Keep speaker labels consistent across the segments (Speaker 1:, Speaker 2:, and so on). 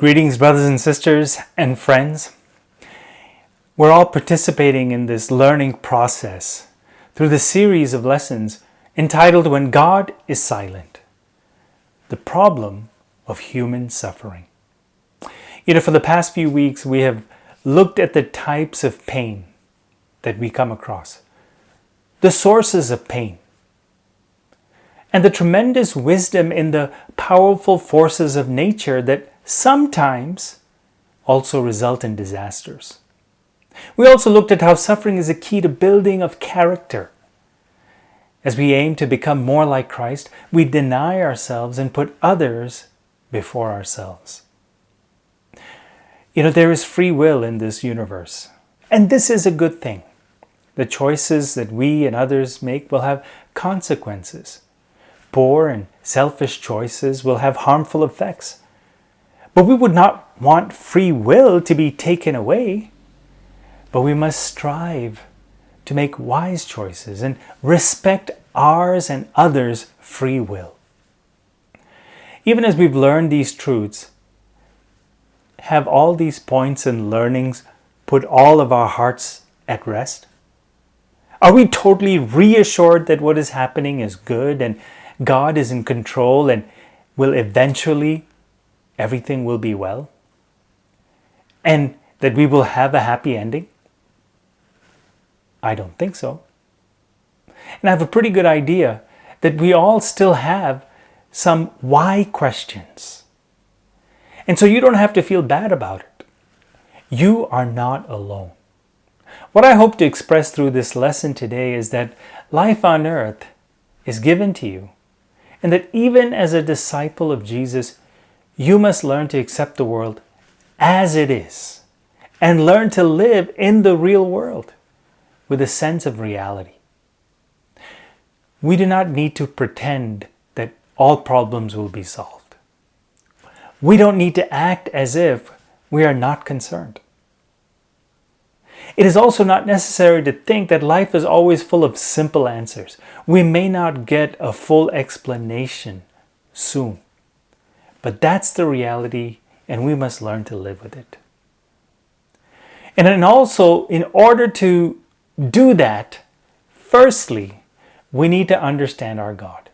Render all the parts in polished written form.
Speaker 1: Greetings, brothers and sisters and friends. We're all participating in this learning process through the series of lessons entitled When God is Silent, the Problem of Human Suffering. For the past few weeks, we have looked at the types of pain that we come across, the sources of pain, and the tremendous wisdom in the powerful forces of nature that sometimes also result in disasters. We also looked at how suffering is a key to building of character. As we aim to become more like Christ, we deny ourselves and put others before ourselves. There is free will in this universe, and this is a good thing. The choices that we and others make will have consequences. Poor and selfish choices will have harmful effects. But we would not want free will to be taken away. But we must strive to make wise choices and respect ours and others' free will. Even as we've learned these truths, have all these points and learnings put all of our hearts at rest? Are we totally reassured that what is happening is good and God is in control and will eventually everything will be well? And that we will have a happy ending? I don't think so. And I have a pretty good idea that we all still have some why questions. And so you don't have to feel bad about it. You are not alone. What I hope to express through this lesson today is that life on earth is given to you, and that even as a disciple of Jesus, you must learn to accept the world as it is and learn to live in the real world with a sense of reality. We do not need to pretend that all problems will be solved. We don't need to act as if we are not concerned. It is also not necessary to think that life is always full of simple answers. We may not get a full explanation soon. But that's the reality, and we must learn to live with it. And then also, in order to do that, firstly, we need to understand our God.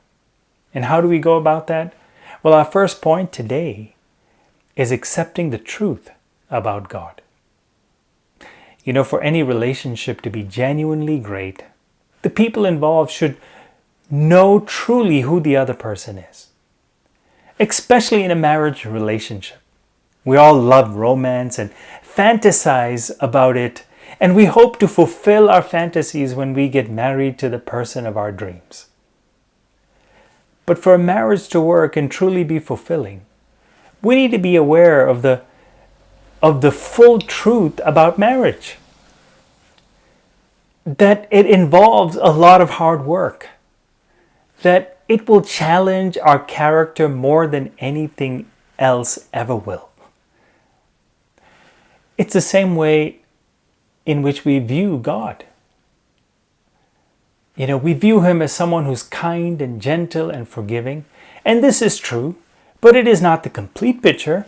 Speaker 1: And how do we go about that? Well, our first point today is accepting the truth about God. For any relationship to be genuinely great, the people involved should know truly who the other person is. Especially in a marriage relationship. We all love romance and fantasize about it, and we hope to fulfill our fantasies when we get married to the person of our dreams. But for a marriage to work and truly be fulfilling, we need to be aware of the full truth about marriage. That it involves a lot of hard work. That it will challenge our character more than anything else ever will. It's the same way in which we view God. We view Him as someone who's kind and gentle and forgiving. And this is true, but it is not the complete picture.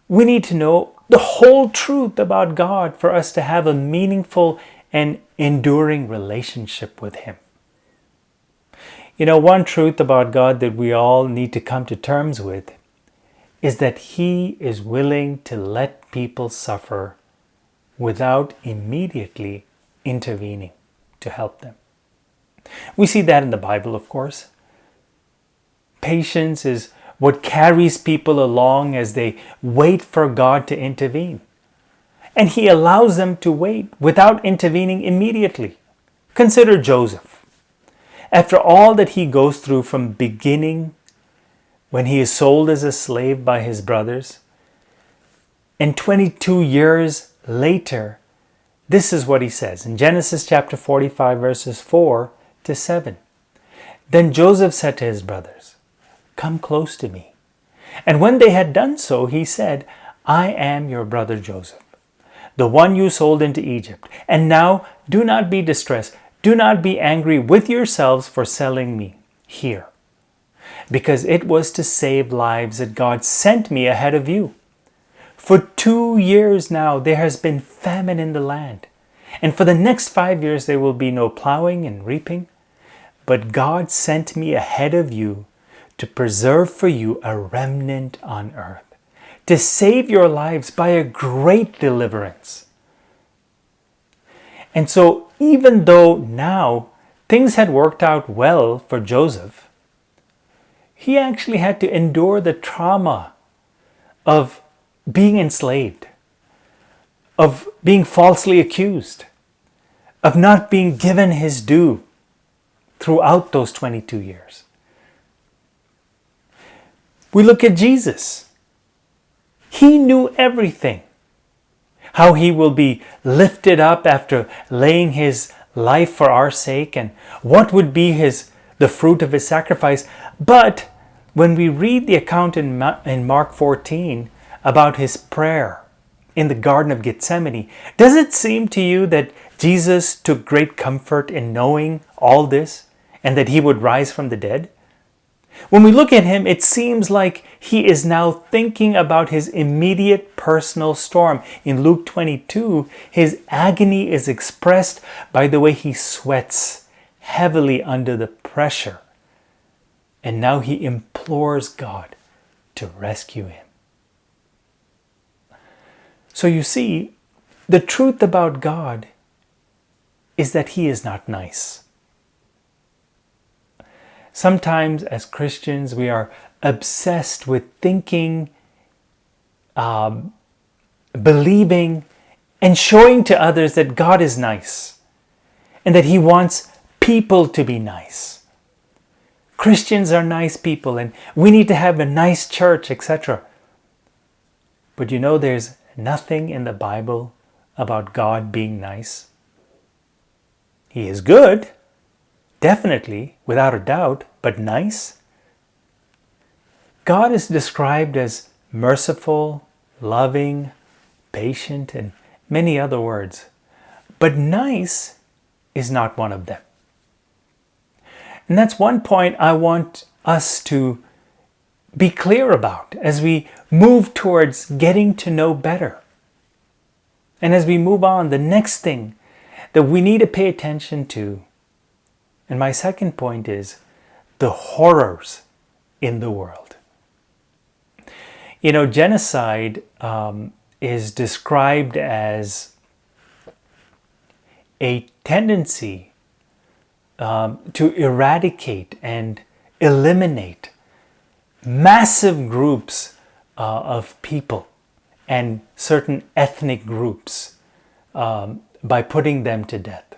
Speaker 1: We need to know the whole truth about God for us to have a meaningful and enduring relationship with Him. One truth about God that we all need to come to terms with is that He is willing to let people suffer without immediately intervening to help them. We see that in the Bible, of course. Patience is what carries people along as they wait for God to intervene. And He allows them to wait without intervening immediately. Consider Joseph. After all that he goes through from beginning, when he is sold as a slave by his brothers, and 22 years later, this is what he says in Genesis chapter 45, verses 4 to 7. Then Joseph said to his brothers, "Come close to me." And when they had done so, he said, "I am your brother Joseph, the one you sold into Egypt. And now do not be distressed. Do not be angry with yourselves for selling me here, because it was to save lives that God sent me ahead of you. For 2 years now, there has been famine in the land. And for the next 5 years, there will be no plowing and reaping. But God sent me ahead of you to preserve for you a remnant on earth, to save your lives by a great deliverance. And so, even though now things had worked out well for Joseph, he actually had to endure the trauma of being enslaved, of being falsely accused, of not being given his due throughout those 22 years. We look at Jesus. He knew everything. How he will be lifted up after laying his life for our sake, and what would be the fruit of his sacrifice. But when we read the account in Mark 14 about his prayer in the Garden of Gethsemane, does it seem to you that Jesus took great comfort in knowing all this and that he would rise from the dead? When we look at him, it seems like he is now thinking about his immediate personal storm. In Luke 22, his agony is expressed by the way he sweats heavily under the pressure. And now he implores God to rescue him. So you see, the truth about God is that he is not nice. Sometimes as Christians, we are obsessed with thinking, believing, and showing to others that God is nice and that he wants people to be nice. Christians are nice people and we need to have a nice church, etc. But you know, there's nothing in the Bible about God being nice. He is good, definitely, without a doubt, but nice? God is described as merciful, loving, patient, and many other words. But nice is not one of them. And that's one point I want us to be clear about as we move towards getting to know better. And as we move on, the next thing that we need to pay attention to, and my second point is the horrors in the world. You know, genocide is described as a tendency to eradicate and eliminate massive groups of people and certain ethnic groups by putting them to death.